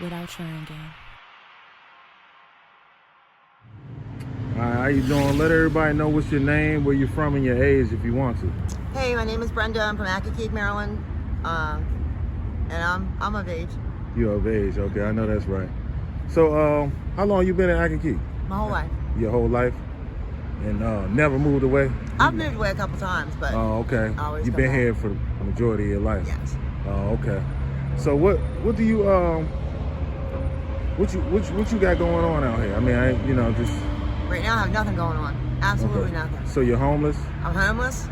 without trying again. How you doing? Let everybody know what's your name, where you're from, and your age if you want to. Hey, my name is Brenda. I'm from Accokeek, Maryland, and I'm of age. You're of age, okay? I know that's right. So, how long you been in Accokeek? My whole life. Your whole life, and never moved away. I've moved away a couple times, but oh, okay. You've been here for the majority of your life. Yes. Oh, okay. So what do you what you got going on out here? I mean, just right now I have nothing going on. Absolutely nothing. So you're homeless? I'm homeless.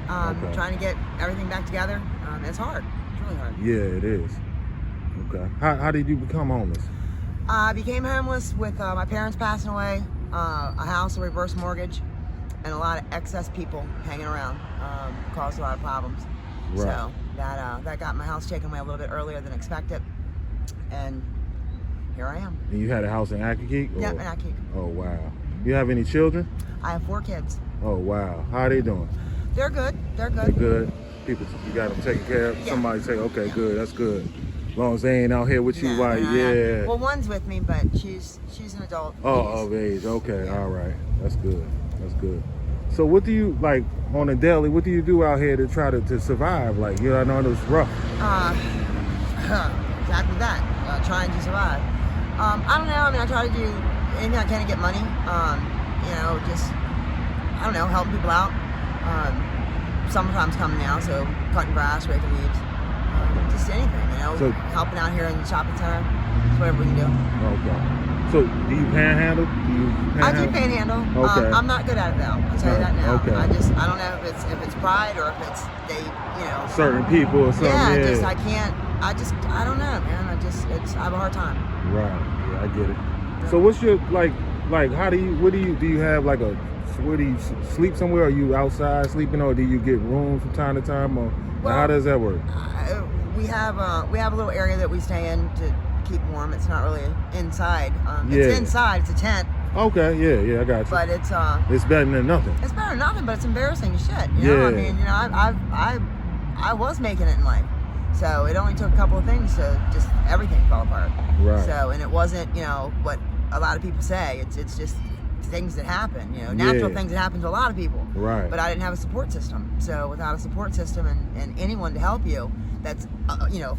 Trying to get everything back together. It's hard. It's really hard. Yeah, it is. Okay. How did you become homeless? I became homeless with my parents passing away, a house, a reverse mortgage, and a lot of excess people hanging around. Caused a lot of problems. Right. So that got my house taken away a little bit earlier than expected, and here I am. And you had a house in Accokeek? Yep, in Accokeek. Oh, wow. You have any children? I have 4 kids. Oh, wow. How are they doing? They're good. They're good. They're good? People, you got them taken care of? Yeah. Somebody say, okay, good, that's good. As long as they ain't out here with you, No, like, no. yeah. Well, one's with me, but she's an adult. Oh, of age. Okay, Yeah. all right. That's good. That's good. So what do you, like, on a daily, what do you do out here to try to survive? Like, I know it's rough. Exactly that. Trying to survive. I don't know. I mean, I try to do anything I can to get money. Just, I don't know, helping people out. Summertime's coming now, so cutting grass, raking leaves. Just anything, So, helping out here in the shopping center. Just whatever we can do. okay. So do you panhandle? I do panhandle. Okay. I'm not good at it though. I'll tell you that now. Okay. I don't know if it's pride or if it's certain people or something. Yeah, I don't know, man. I have a hard time. Right. Yeah, I get it. Yeah. So what's your like how do you have like where do you sleep somewhere? Are you outside sleeping, or do you get rooms from time to time, or how does that work? We have a little area that we stay in to keep warm. It's not really inside. Yeah. It's inside. It's a tent. Okay, yeah, I got you. But it's better than nothing. It's better than nothing, but it's embarrassing as shit. You know? I mean, I was making it in life, so it only took a couple of things to just everything fell apart. Right. So, and it wasn't what a lot of people say. It's just things that happen. Natural things that happen to a lot of people. Right. But I didn't have a support system. So without a support system and anyone to help you, that's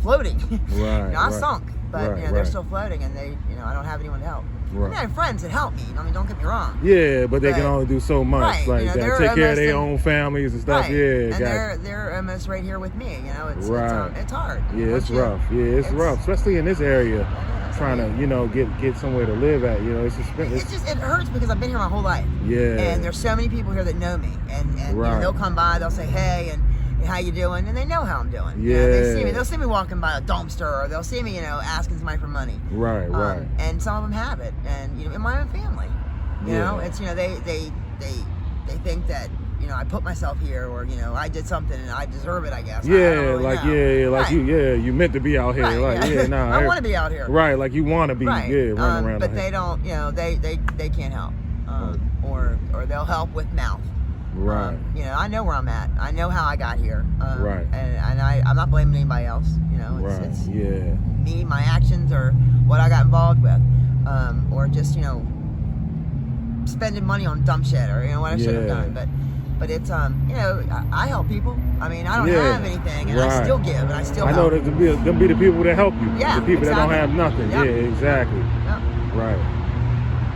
floating. Right. I sunk, but they're right. still floating, and they I don't have anyone to help. Right. I have friends that help me. I mean, don't get me wrong. Yeah, but they can only do so much. Right, like that. Take care of their own families and stuff. Right. Yeah, and they're almost right here with me. It's hard. Yeah, it's rough. Yeah, it's rough, especially in this area. Trying to get somewhere to live at. It hurts because I've been here my whole life. Yeah. And there's so many people here that know me, and they'll come by, they'll say hey and how you doing, and they know how I'm doing. Yeah. They'll see me walking by a dumpster, or they'll see me asking somebody for money. Right. And some of them have it, and in my own family, it's they think that I put myself here, or I did something and I deserve it, I guess. Yeah, you meant to be out here. Right, I want to be out here. Right, like you want to be. Right. Yeah, running around. But they don't. They can't help, or they'll help with mouth. Right. I know where I'm at. I know how I got here. Right. And I'm not blaming anybody else. It's right. me, my actions, or what I got involved with, or just spending money on dumb shit, or what I should have done. But it's I help people. I mean, I don't have anything, and I still give, and I still help. I know that they'll be the people that help you. Yeah, the people that don't have nothing. Yep. Yeah, exactly. Yep. Right.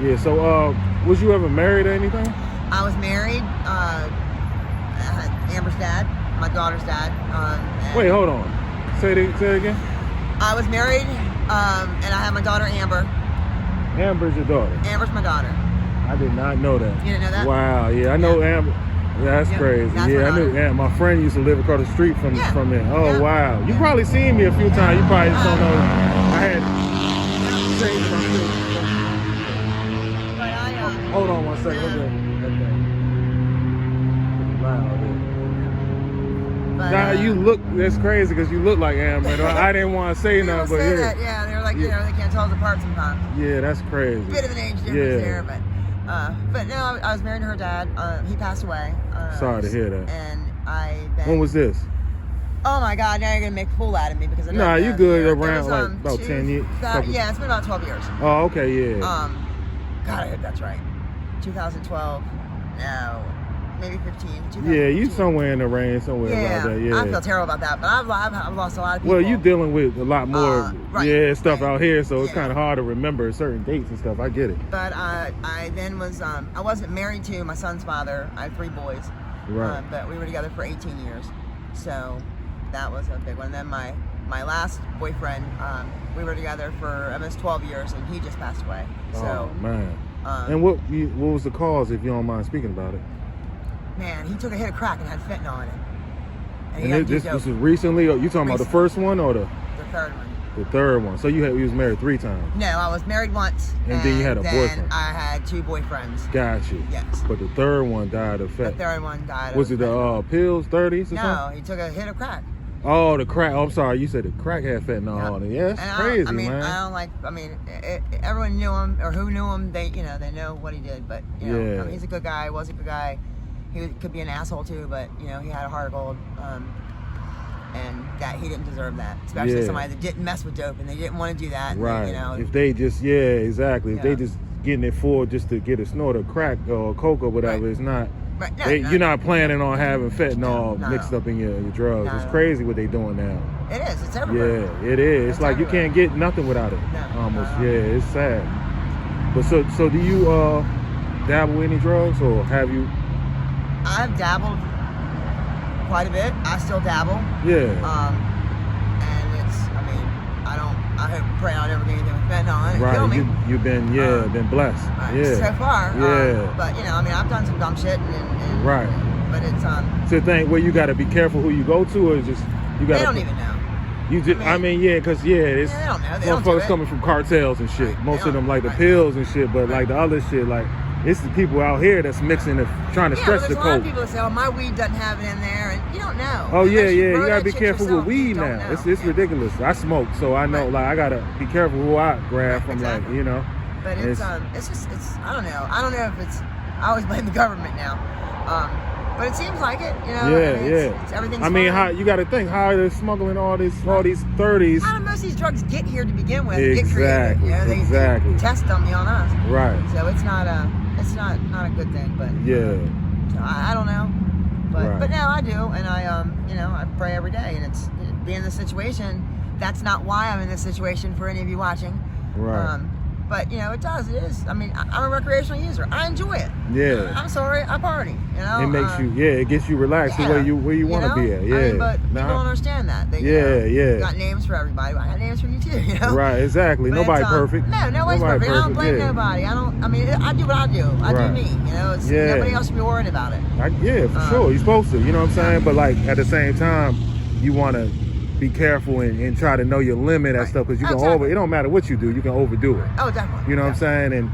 Yeah. So, was you ever married or anything? I was married. I had Amber's dad, my daughter's dad. Wait, hold on. Say it again. I was married, and I had my daughter Amber. Amber's your daughter. Amber's my daughter. I did not know that. You didn't know that? Wow. Yeah, I know Amber. That's crazy. That's I knew. My friend used to live across the street from there. Oh, wow. You probably seen me a few times. You probably just don't know. I had changed my shit. Hold on one second. That thing. But, now you look. That's crazy because you look like Amber. I didn't want to say nothing, but yeah, they're like they can't tell us apart sometimes. Yeah, that's crazy. Bit of an age difference there, but no, I was married to her dad. He passed away. Sorry to hear that. And when was this? Oh my God! Now you're gonna make a fool out of me because I don't Nah, know you the good year. around was, like about 10 years. Yeah, it's been about 12 years. Oh, okay, yeah. God, I hope that's right. 2012. No, maybe 15. Yeah, you somewhere in the range, somewhere about that. Yeah. I feel terrible about that, but I've lost a lot of people. Well, you dealing with a lot more, stuff out here, so it's Yeah. kind of hard to remember certain dates and stuff. I get it. But I then was I wasn't married to my son's father. I had 3 boys. Right. But we were together for 18 years, so that was a big one. And then my last boyfriend, we were together for almost 12 years, and he just passed away. So, oh man. And what was the cause, if you don't mind speaking about it? Man, he took a hit of crack and had fentanyl in it. And this was recently? Or you talking about the first one or the third one? The third one. So you was married 3 times. No, I was married once. And then you had a boyfriend. I had 2 boyfriends. Got you. Yes. But the third one died of fat. The third one died of Was it the pills, 30s or No, something? he took a hit of crack. Oh, the crack. Oh, I'm sorry. You said the crack had fentanyl on it. Yeah, that's crazy, man. I don't like. I mean, everyone knew him, or who knew him. They know what he did. But you know, I mean, he's a good guy. Was a good guy. He could be an asshole too, but you know, he had a heart of gold. And that he didn't deserve that, especially somebody that didn't mess with dope and they didn't want to do that. Right. You know, if they just exactly. If they just getting it for just to get a snort of crack or coke or whatever, it's not. Right. No, you're not planning on having fentanyl mixed up in your drugs. It's crazy what they doing now. It is. It's everywhere. Yeah, it is. It's like everywhere. You can't get nothing without it. No, almost. Yeah, it's sad. But so do you dabble any drugs or have you? I've dabbled quite a bit. I still dabble. Yeah. And it's. I mean, I hope and pray I don't ever get anything with fentanyl and kill me. You've been been blessed. So far. Yeah. But you know, I mean, I've done some dumb shit and right. But it's So the thing where you got to be careful who you go to, or just you got. They don't even know. You just, I mean, it's they don't know. They motherfuckers coming from cartels and shit. Most of them like the pills and shit, but like the other shit, like it's the people out here that's mixing it, trying to stretch the coke. coke. A lot of people that say, "Oh, my weed doesn't have it in there," and you don't know. Oh yeah, you grow gotta be that careful yourself, with weed now. It's ridiculous. I smoke, so I know like I gotta be careful who I grab from, like you know. But it's just I don't know. I don't know if it's. I always blame the government now. But it seems like it, you know. It's everything's I mean, fine. how you got to think how they're smoggling all these 30s. How do most of these drugs get here to begin with? Exactly. Get created? You know, they test them on us. Right. So it's not a good thing. But so I don't know. But now I do, and I pray every day, and it's being in this situation. That's not why I'm in this situation for any of you watching. Right. But you know, it is. I mean, I'm a recreational user. I enjoy it. Yeah. I'm sorry, I party. You know. It makes it gets you relaxed where you want to be at. Yeah. I mean, but people don't understand that. They, you got names for everybody. I got names for you too. You know. Right. Exactly. But Nobody perfect. No, nobody's perfect. I don't blame nobody. I mean, I do what I do. I do me. You know. It's nobody else should be worried about it. For sure. You're supposed to. You know what I'm saying? But like at the same time, you want to be careful and try to know your limit and stuff, because you can it don't matter what you do, you can overdo it. Oh, definitely. You know what I'm saying? And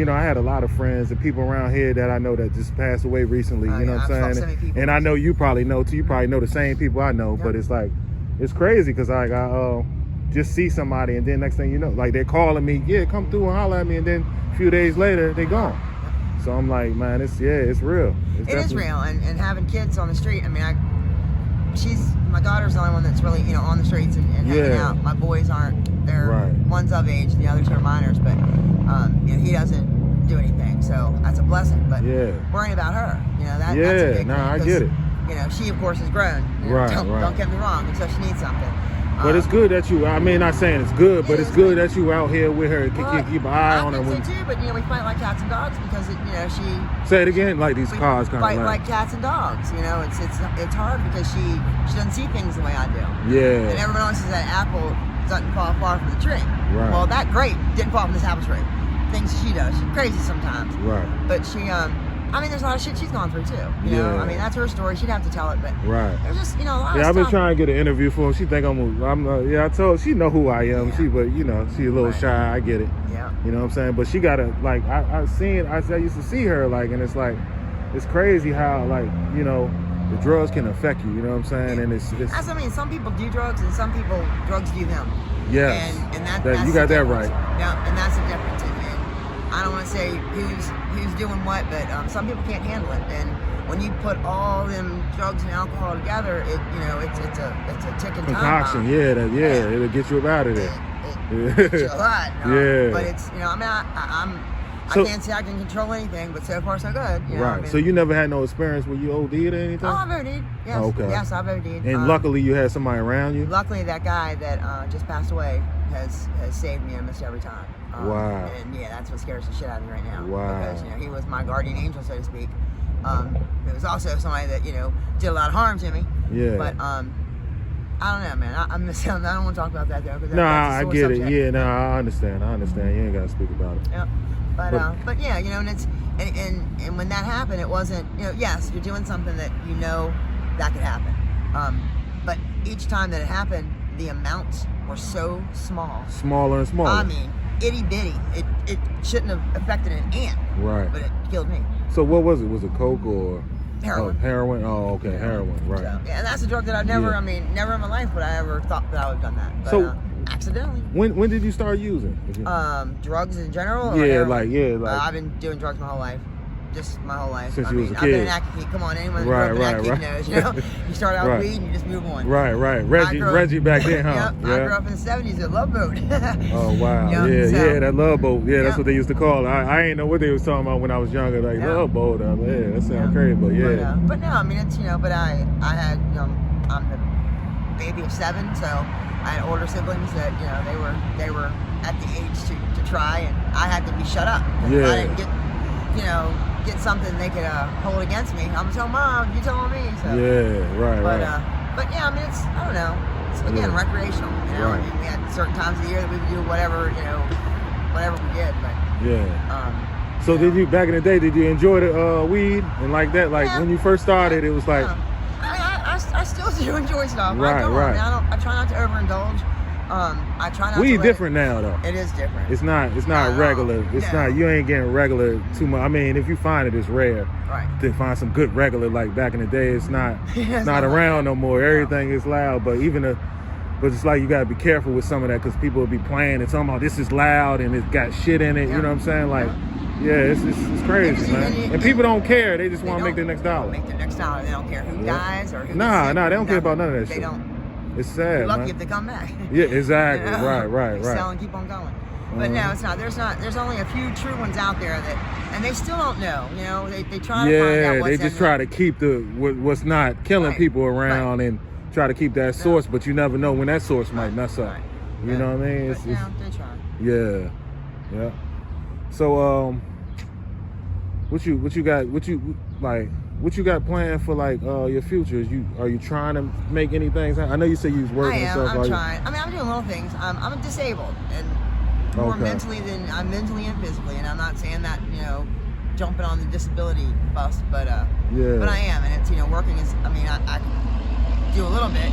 I had a lot of friends and people around here that I know that just passed away recently. You know what I'm saying? And I know you probably know too. You probably know the same people I know. But it's like, it's crazy because I just see somebody and then next thing you know, like they're calling me, come through and holler at me, and then a few days later they gone. So I'm like, man, it's real. It is real. And having kids on the street, I mean, my daughter's the only one that's really, on the streets and hanging out. My boys aren't. They're one's of age, the other 2 are minors, but he doesn't do anything, so that's a blessing. But worrying about her, that's a big thing. I get it. She of course is grown. Don't get me wrong, until she needs something. But it's good that you. I mean, not saying it's good, but it's good that you out here with her. Keep an eye on her. I think so too, but we fight like cats and dogs because she. Say it again, like these cars kind of fight like cats and dogs. It's hard because she doesn't see things the way I do. Yeah. And everyone else says that apple doesn't fall far from the tree. Right. Well, that grape didn't fall from this apple tree. Things she does, she's crazy sometimes. Right. But she I mean, there's a lot of shit she's gone through too. You know, I mean, that's her story. She'd have to tell it, but there's just a lot of stuff. I've been trying to get an interview for her. She think I told her, she know who I am. She a little shy. I get it. Yeah. You know what I'm saying? But she gotta I used to see her and it's like, it's crazy how the drugs can affect you. You know what I'm saying? And it's. That's what I mean. Some people do drugs, and some people drugs do them. Yes. And that's you got that right. Yeah, and that's the difference. I don't want to say who's doing what, but some people can't handle it, and when you put all them drugs and alcohol together, it's a ticking time concoction. bomb. Yeah, it'll get you up out of there. It gets you a lot. Yeah. But it's, I can't say I can control anything, but so far so good. Right. So you never had no experience where you OD'd or anything? Oh, I've OD'd. Yes. Okay. Yes, I've OD'd. And luckily you had somebody around you? Luckily that guy that just passed away has saved me almost every time. Wow. And yeah, that's what scares the shit out of me right now. Wow. Because, he was my guardian angel, so to speak. It was also somebody that, did a lot of harm to me. Yeah. But, I don't know, man. I miss him. I don't want to talk about that though. I get it. Yeah, no, I understand. You ain't got to speak about it. Yep. But yeah, and it's and when that happened, it wasn't, yes, you're doing something that that could happen. But each time that it happened, the amounts were so small. Smaller and smaller. I mean, itty bitty. It shouldn't have affected an ant. Right. But it killed me. So what was it? Was it coke or heroin? Heroin. Oh, okay, heroin. Right. So, yeah, and that's a drug that I've never. Never in my life would I ever thought that I would have done that. But, so accidentally. When did you start using? Drugs in general? I've been doing drugs my whole life. Just my whole life. Since you was a kid. I've been an active kid. Come on, anyone who grew up an active knows, You start out with weed and you just move on. Right. Reggie back then, huh? Yep. I grew up in the 70s at Love Boat. Oh, wow. That Love Boat. Yeah, that's what they used to call it. I ain't know what they was talking about when I was younger. Like, Love Boat. That sounds crazy, but yeah. But no, it's, but I had, I'm the baby of 7, so I had older siblings that, they were at the age to try, and I had to be shut up. Yeah. I didn't get something they could hold against me. I'm gonna tell Mom, you telling me. So. Yeah, right. But yeah, it's, I don't know. It's again recreational. Right. We had certain times of the year that we would do whatever we did. But yeah. So did you back in the day? Did you enjoy the weed and like that? Like when you first started, it was like. I still do enjoy stuff. Right. I try not to overindulge. I try not. Weed different now though. It is different. It's not regular. It's not. You ain't getting regular too much. If you find it, it's rare. Right. To find some good regular like back in the day, it's not not around no more. Everything is loud, but but it's like you gotta be careful with some of that because people will be playing and talking about this is loud and it's got shit in it. You know what I'm saying? Like, it's crazy, man. And people don't care. They just want to make their next dollar. Make their next dollar. They don't care who dies or who. Nah, they don't care about none of that shit. They don't. It's sad, You're lucky man. if they come back. Yeah, exactly. Right. Sell and keep on going. But no, it's not. There's only a few true ones out there and they still don't know. They try to find out what's they just try to keep what's not killing people around and try to keep that source, but you never know when that source might mess up. You know what I mean? They try. Yeah. So what you got planned for like your future? Are you trying to make anything? I know you said you was working and stuff. I'm trying. I'm doing little things. I'm disabled and more mentally and physically, and I'm not saying that jumping on the disability bus, but I am, and it's working is. I do a little bit,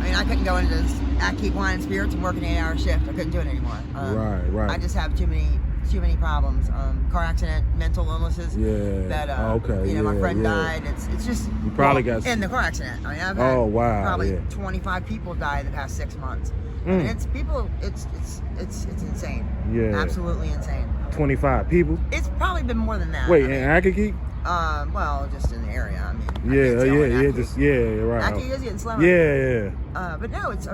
But, I couldn't go into this keep wine and spirits and work an 8-hour shift. I couldn't do it anymore. Right. I just have too many problems. Car accident, mental illnesses. Yeah. That my friend died. It's just you probably got in the car accident. I've had probably 25 people die in the past 6 months. It's people. It's insane. Yeah. Absolutely insane. 25 people. It's probably been more than that. Wait, in Akakeek? Well, just in the area. Right. Akakeek is getting slimmer. Yeah. But no, it's.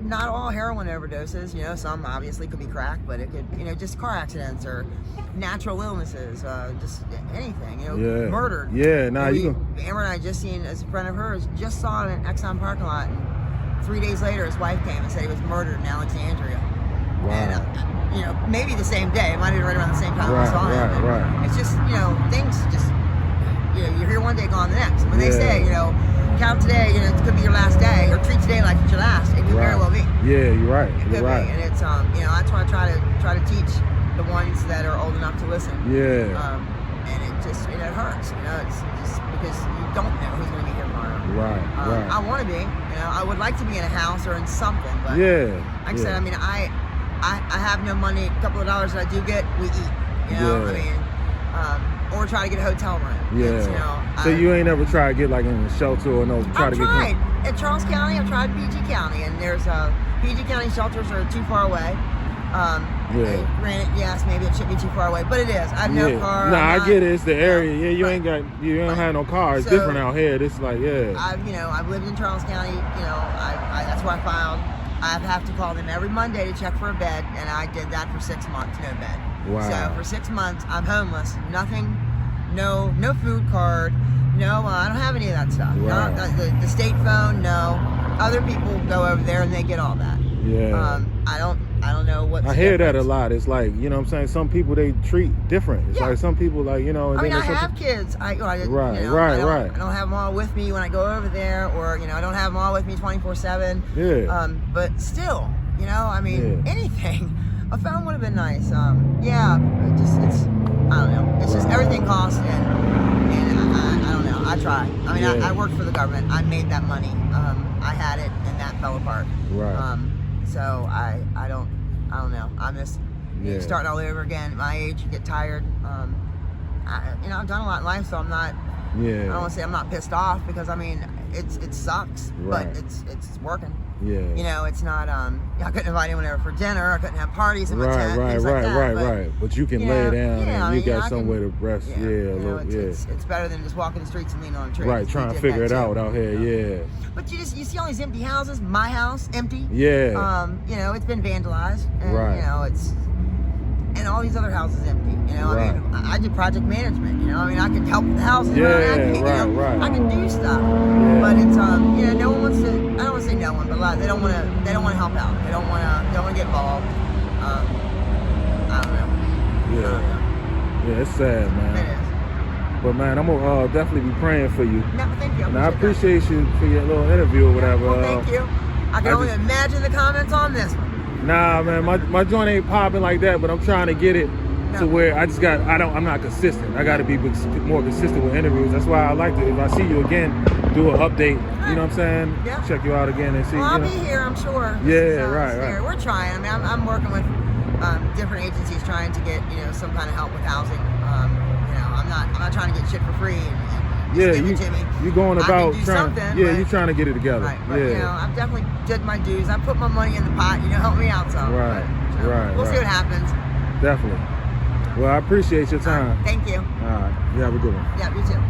Not all heroin overdoses. Some obviously could be crack, but it could, just car accidents or natural illnesses, just anything. Murdered. Yeah. Amber and I just seen, as a friend of hers, just saw him in an Exxon parking lot, and 3 days later, his wife came and said he was murdered in Alexandria. Wow. And maybe the same day. It might have been right around the same time we saw him. Right. It's just things just you're here one day, gone the next. When they say count today, it could be your last day, or treat today like it's your last. It could very well be. Yeah, you're right. It could be, and it's that's why I try to teach the ones that are old enough to listen. Yeah. And it just it hurts. It's just because you don't know who's going to be here tomorrow. Right. I want to be. I would like to be in a house or in something, but like I said, I have no money. A couple of dollars that I do get, we eat. Or try to get a hotel room. Yeah. So you ain't ever tried to get like in a shelter or no? I've tried. At Charles County, I've tried PG County, and there's PG County shelters are too far away. Granted, yes, maybe it should be too far away, but it is. I have no car. Nah, I get it. It's the area. Yeah, you don't have no car. It's different out here. It's like, I've lived in Charles County. That's where I filed. I have to call them every Monday to check for a bed, and I did that for 6 months, no bed. Wow. So for 6 months, I'm homeless. Nothing, no food card. No, I don't have any of that stuff. Wow. The state phone, no. Other people go over there and they get all that. Yeah. I don't know what. I hear that a lot. It's like, you know what I'm saying? Some people, they treat different. It's like some people, like, you know. And I have kids. I don't have them all with me when I go over there, or, I don't have them all with me 24/7. Yeah. But still, anything. A phone would have been nice. I don't know. It's just everything costs, and I don't know. I try. I worked for the government. I made that money. I had it, and that fell apart. Right. So I don't know. I'm just starting all over again. At my age, you get tired. I've done a lot in life, so I'm not. Yeah. I don't want to say I'm not pissed off, because it sucks, but it's working. Yeah. It's not. I couldn't invite anyone over for dinner. I couldn't have parties in my tent. Right. But you can lay down and you got somewhere to rest. It's better than just walking the streets and leaning on a tree. Right, trying to figure it out here. Yeah. But you see all these empty houses. My house empty. Yeah. It's been vandalized. And, Right. And all these other houses empty. Right. I do project management. I can help with the houses. Right. I can do stuff. Yeah. But it's no one wants to. I don't want to say no one, but a lot, they don't want to help out. They don't want to get involved. I don't know. Yeah, it's sad, man. It is. But man, I'm gonna definitely be praying for you. No, thank you. And I appreciate you for your little interview or whatever. Well, thank you. I can only imagine the comments on this one. Nah, man, my joint ain't popping like that, but I'm trying to get it to where I'm not consistent. I got to be more consistent with interviews. That's why I like to, if I see you again, do an update. You know what I'm saying? Yeah. Check you out again and see. Well, I'll be here, I'm sure. Right. We're trying. I'm working with different agencies trying to get some kind of help with housing. I'm not trying to get shit for free and give it to me. You going about trying. You're trying to get it together. Right. But, I've definitely did my dues. I put my money in the pot. Help me out some. Right. We'll see what happens. Definitely. Well, I appreciate your time. Thank you. All right. You have a good one. Yeah, you too.